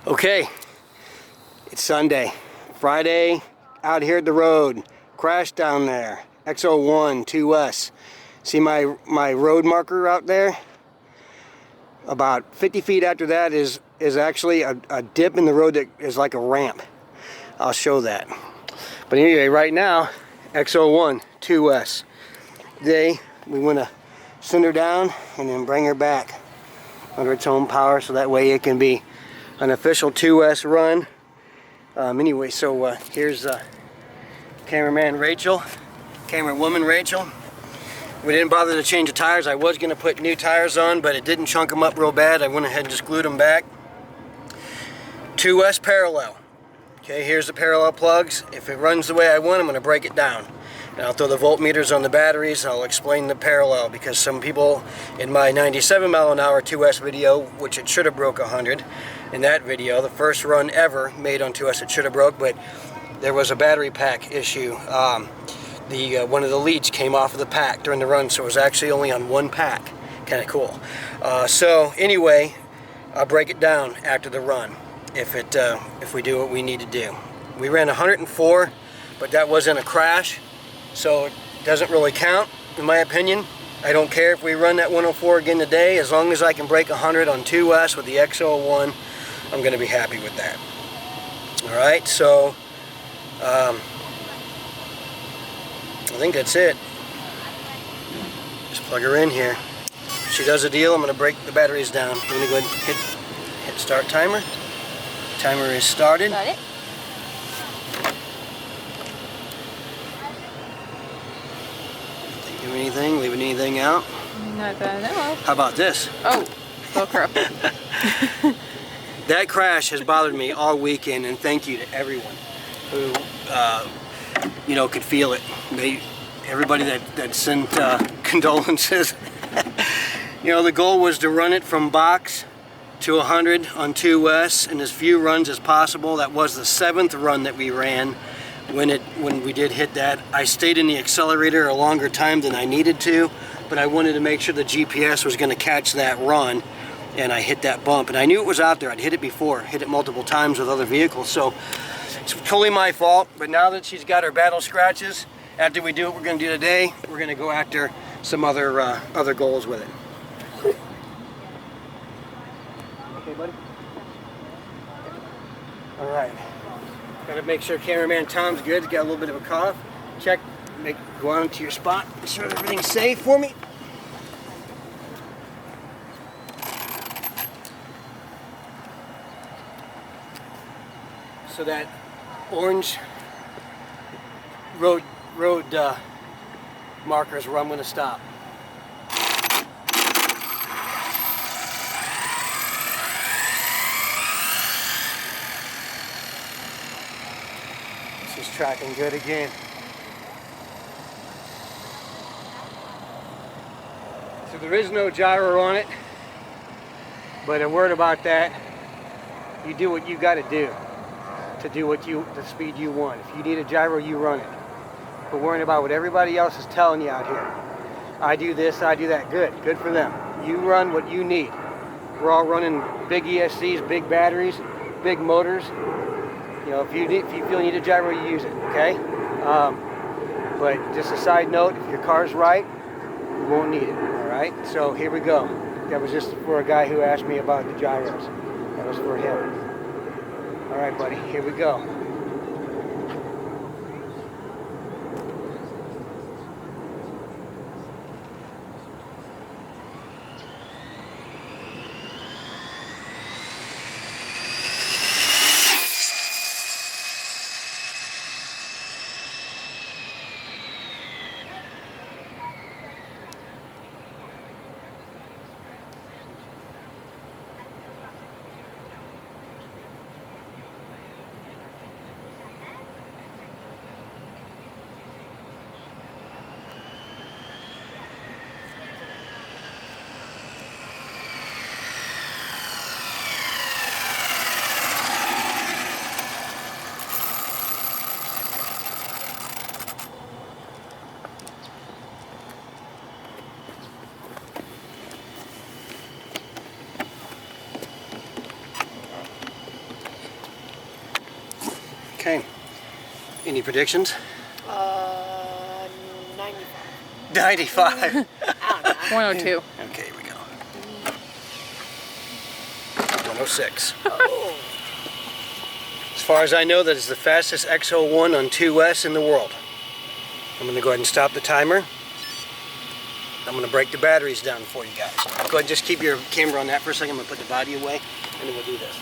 Okay, it's Sunday. Friday, out here at the road. Crashed down there. XO-1 2S. See my road marker out there? About 50 feet after that is actually a dip in the road that is like a ramp. I'll show that. But anyway, right now, XO-1 2S. Today, we want to send her down and then bring her back under its own power so that way it can be an official 2S run. Anyway, so here's cameraman Rachel, camerawoman Rachel. We didn't bother to change the tires. I was going to put new tires on, but it didn't chunk them up real bad. I went ahead and just glued them back. 2S parallel. Okay, here's the parallel plugs. If it runs the way I want, I'm going to break it down. And I'll throw the voltmeters on the batteries. I'll explain the parallel because some people in my 97 mile an hour 2S video, which it should have broke 100, in that video, the first run ever made on 2S, it should have broke, but there was a battery pack issue. One of the leads came off of the pack during the run, so it was actually only on one pack. Kind of cool. So anyway, I'll break it down after the run if we do what we need to do. We ran 104, but that wasn't a crash, so it doesn't really count in my opinion. I don't care if we run that 104 again today, as long as I can break 100 on 2S with the XO-1, I'm going to be happy with that. Alright, so I think that's it. Just plug her in here. If she does a deal, I'm going to break the batteries down. I'm going to go ahead and hit start timer. Timer is started. Got it. Think of anything? Leaving anything out? Not that I know of. How about this? Oh, crap. That crash has bothered me all weekend, and thank you to everyone who could feel it. Everybody that sent condolences. The goal was to run it from box to 100 on 2S in as few runs as possible. That was the 7th run that we ran when we did hit that. I stayed in the accelerator a longer time than I needed to, but I wanted to make sure the GPS was going to catch that run, and I hit that bump. And I knew it was out there. I'd hit it before, hit it multiple times with other vehicles, so it's totally my fault. But now that she's got her battle scratches, after we do what we're going to do today, we're going to go after some other goals with it. Okay, buddy? All right. Got to make sure cameraman Tom's good. He's got a little bit of a cough. Check. Go on to your spot. Make sure everything's safe for me. So that orange road marker is where I'm going to stop. This is tracking good again. So there is no gyro on it, but a word about that, you do what you got to do the speed you want. If you need a gyro, you run it. But worrying about what everybody else is telling you out here. I do this, I do that. Good for them. You run what you need. We're all running big ESCs, big batteries, big motors. If you feel you need a gyro, you use it, okay? But just a side note, if your car's right, you won't need it, all right? So here we go. That was just for a guy who asked me about the gyros. That was for him. All right, buddy, here we go. Okay. Any predictions? 95. 95. 102. Okay, here we go. 106. Oh. As far as I know, that is the fastest XO-1 on 2S in the world. I'm going to go ahead and stop the timer. I'm going to break the batteries down for you guys. Go ahead and just keep your camera on that for a second. I'm going to put the body away, and then we'll do this.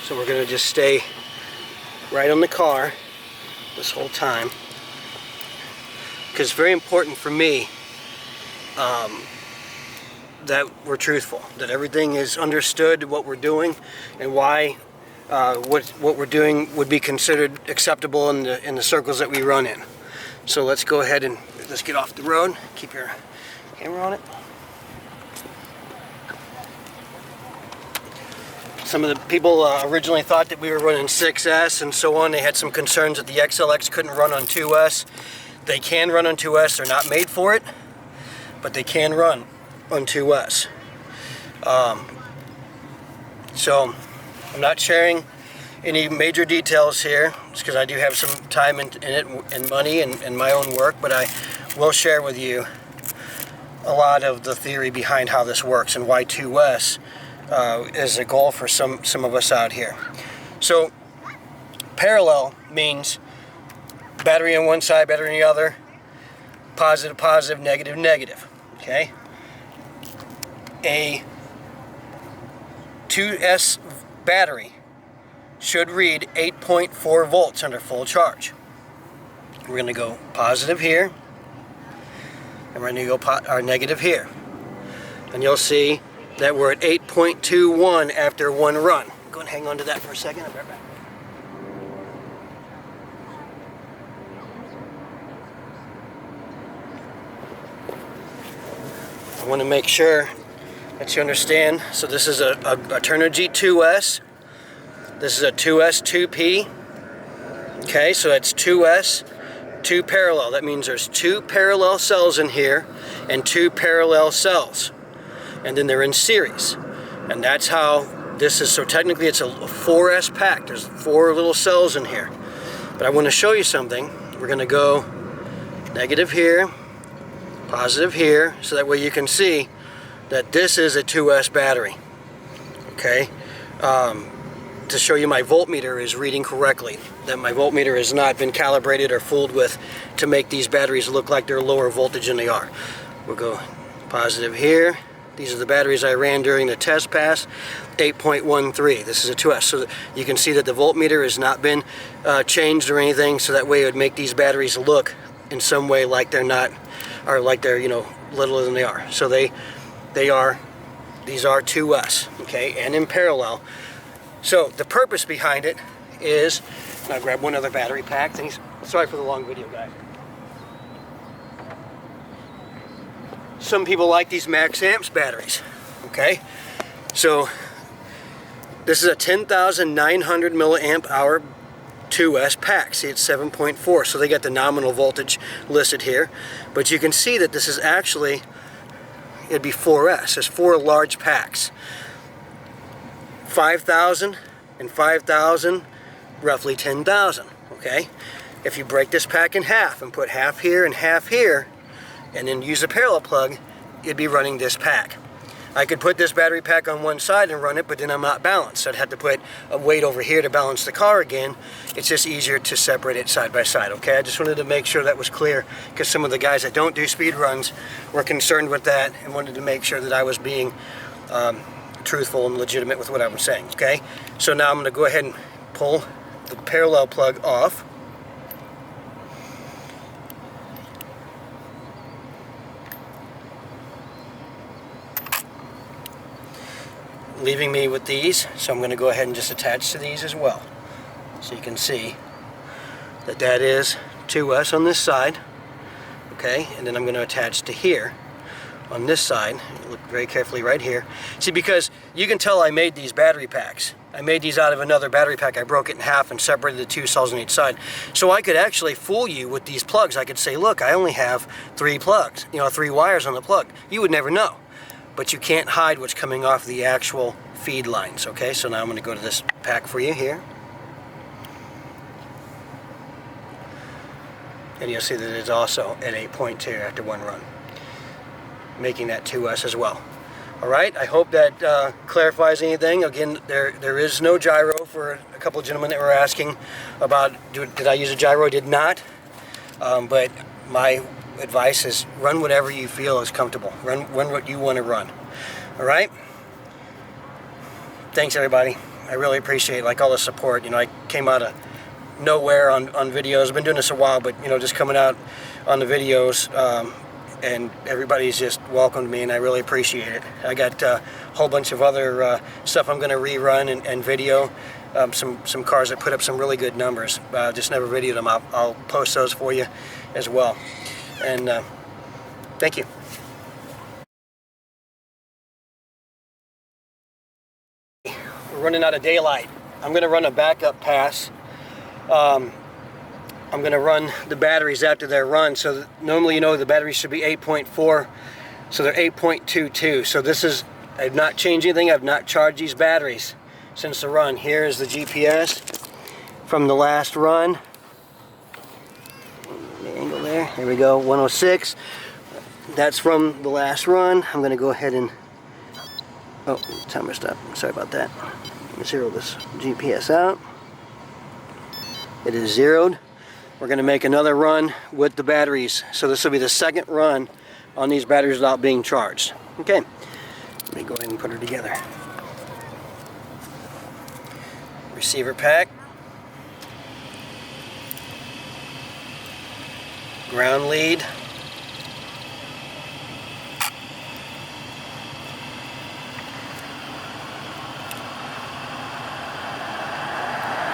So we're going to just stay right on the car this whole time, because it's very important for me that we're truthful, that everything is understood, what we're doing, and why what we're doing would be considered acceptable in the circles that we run in. So let's go ahead and let's get off the road. Keep your camera on it. Some of the people originally thought that we were running 6S and so on. They had some concerns that the XLX couldn't run on 2S. They can run on 2S. They're not made for it, but they can run on 2S. So I'm not sharing any major details here, just because I do have some time in it and money and my own work, but I will share with you a lot of the theory behind how this works and why 2S is a goal for some of us out here. So parallel means battery on one side, battery on the other, positive, positive, negative, negative. Okay? A 2S battery should read 8.4 volts under full charge. We're going to go positive here, and we're going to go our negative here. And you'll see that we're at 8.21 after one run. Go and hang on to that for a second. I'll be right back. I want to make sure that you understand. So this is a Turnigy 2S. This is a 2S 2P. Okay, so that's 2S, 2 parallel. That means there's 2 parallel cells in here and 2 parallel cells. And then they're in series. And that's how this is. So technically it's a 4S pack. There's 4 little cells in here. But I want to show you something. We're going to go negative here, positive here, so that way you can see that this is a 2S battery. Okay? To show you my voltmeter is reading correctly, that my voltmeter has not been calibrated or fooled with to make these batteries look like they're lower voltage than they are. We'll go positive here. These are the batteries I ran during the test pass, 8.13. This is a 2S. So you can see that the voltmeter has not been changed or anything, so that way it would make these batteries look in some way like they're not, or like they're, you know, littler than they are. So these are 2S, okay, and in parallel. So the purpose behind it is, I'll grab one other battery pack. Sorry for the long video, guys. Some people like these max amps batteries, okay? So this is a 10,900 milliamp hour 2S pack. See, it's 7.4, so they got the nominal voltage listed here. But you can see that this is actually, it'd be 4S. There's 4 large packs. 5,000 and 5,000, roughly 10,000, okay? If you break this pack in half and put half here and half here, and then use a parallel plug, you'd be running this pack. I could put this battery pack on one side and run it, but then I'm not balanced. I'd have to put a weight over here to balance the car again. It's just easier to separate it side by side, okay? I just wanted to make sure that was clear, because some of the guys that don't do speed runs were concerned with that and wanted to make sure that I was being truthful and legitimate with what I was saying, okay? So now I'm going to go ahead and pull the parallel plug off. Leaving me with these, so I'm going to go ahead and just attach to these as well, so you can see that that is 2S on this side, okay, and then I'm going to attach to here on this side. Look very carefully right here. See, because you can tell I made these battery packs. I made these out of another battery pack. I broke it in half and separated the 2 cells on each side. So I could actually fool you with these plugs. I could say, look, I only have 3 plugs, 3 wires on the plug. You would never know. But you can't hide what's coming off the actual feed lines, okay? So now I'm gonna go to this pack for you here. And you'll see that it's also at 8.2 after 1 run, making that 2S as well. All right, I hope that clarifies anything. Again, there is no gyro for a couple of gentlemen that were asking about, did I use a gyro? Did not, but my advice is run whatever you feel is comfortable. Run what you want to run, all right? Thanks, everybody. I really appreciate all the support. I came out of nowhere on videos. I've been doing this a while, but just coming out on the videos, and everybody's just welcomed me, and I really appreciate it. I got a whole bunch of other stuff I'm going to rerun and video. Some cars that put up some really good numbers. Just never videoed them. I'll post those for you as well. And thank you. We're running out of daylight. I'm going to run a backup pass. I'm going to run the batteries after they're run. So normally, the batteries should be 8.4, so they're 8.22. So this is, I've not changed anything. I've not charged these batteries since the run. Here is the GPS from the last run. The angle there. Here we go, 106. That's from the last run. I'm going to go ahead and, oh, timer stopped. Sorry about that. Let me zero this GPS out. It is zeroed. We're going to make another run with the batteries. So this will be the second run on these batteries without being charged. Okay, let me go ahead and put her together. Receiver pack. Ground lead.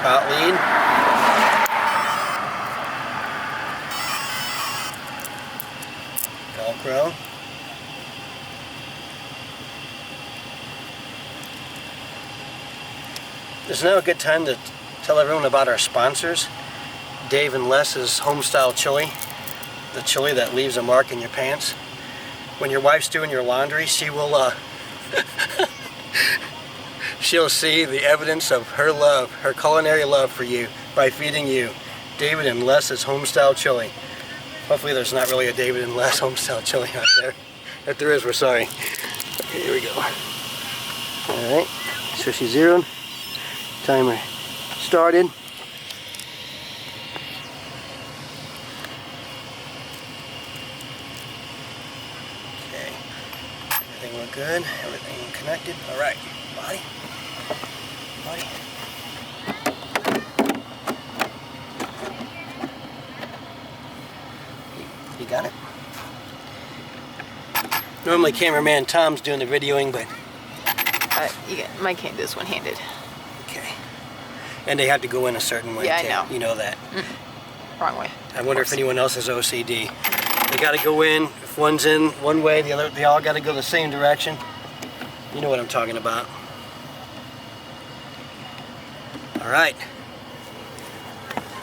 Out lead. Velcro. Is now a good time to tell everyone about our sponsors? Dave and Les's Homestyle Chili, the chili that leaves a mark in your pants. When your wife's doing your laundry, she will she'll see the evidence of her love, her culinary love for you, by feeding you David and Les's Homestyle Chili. Hopefully there's not really a David and Les Homestyle Chili out there. If there is, we're sorry. Okay, here we go. Alright, so she's zeroed. Timer started. Okay, everything look good, everything connected. Alright, body. You got it? Normally cameraman Tom's doing the videoing, but Mike can't do this one-handed. okay. And they have to go in a certain way. Yeah, too. I know. You know that. Wrong way. I wonder if anyone else has OCD. They got to go in. If one's in one way, the other, they all got to go the same direction. You know what I'm talking about. All right.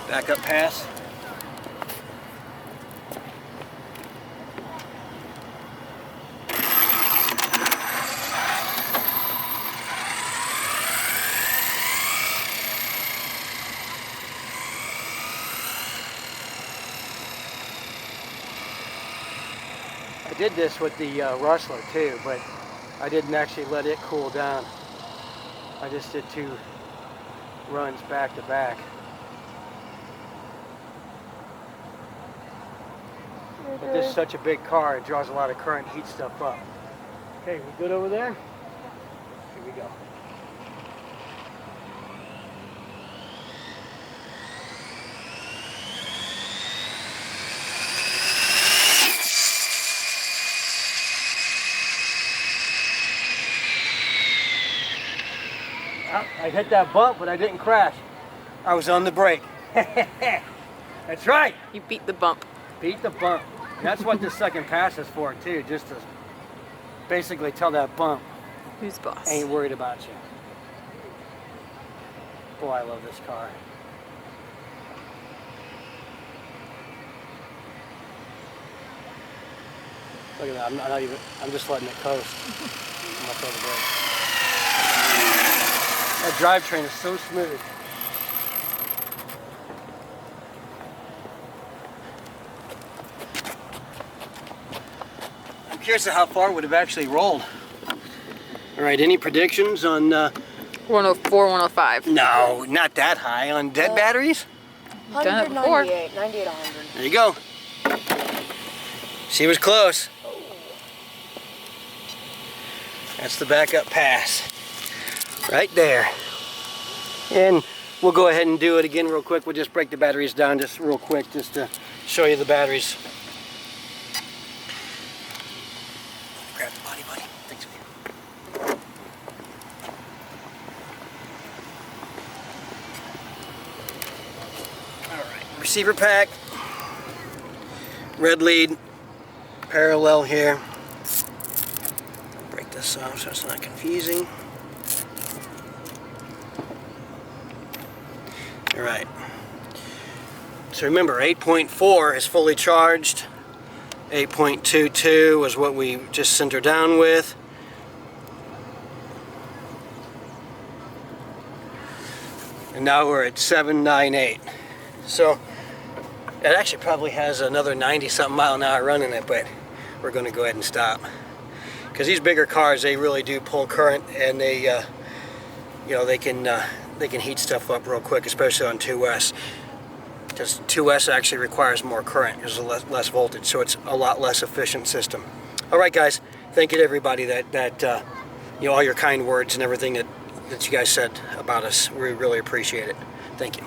Backup pass. I did this with the Rustler too, but I didn't actually let it cool down. I just did 2 runs back to back. But this is such a big car, it draws a lot of current, heats stuff up. Okay, we good over there? Here we go. I hit that bump, but I didn't crash. I was on the brake. That's right. You beat the bump. Beat the bump. That's what this second pass is for too, just to Basically, tell that bump Who's boss? I ain't worried about you. Boy, I love this car. Look at that, I'm not even, I'm just letting it coast. I'm gonna throw the brake. That drivetrain is so smooth. I'm curious how far it would have actually rolled. All right, any predictions on 104, 105. no, not that high. On dead batteries? Done it before. 98, 100. There you go. She was close. That's the backup pass. Right there. And we'll go ahead and do it again real quick. We'll just break the batteries down just real quick just to show you the batteries. Grab the body, buddy. Thanks, man. Alright, receiver pack. Red lead. Parallel here. Break this off so it's not confusing. Alright. So remember, 8.4 is fully charged. 8.22 was what we just sent her down with. And now we're at 798. So it actually probably has another 90-something mile an hour run in it, but we're going to go ahead and stop. Because these bigger cars, they really do pull current, and they, you know, they can heat stuff up real quick, especially on 2S. Because 2S actually requires more current, there's less voltage, so it's a lot less efficient system. All right, guys, thank you to everybody that you know, all your kind words and everything that you guys said about us. We really appreciate it. Thank you.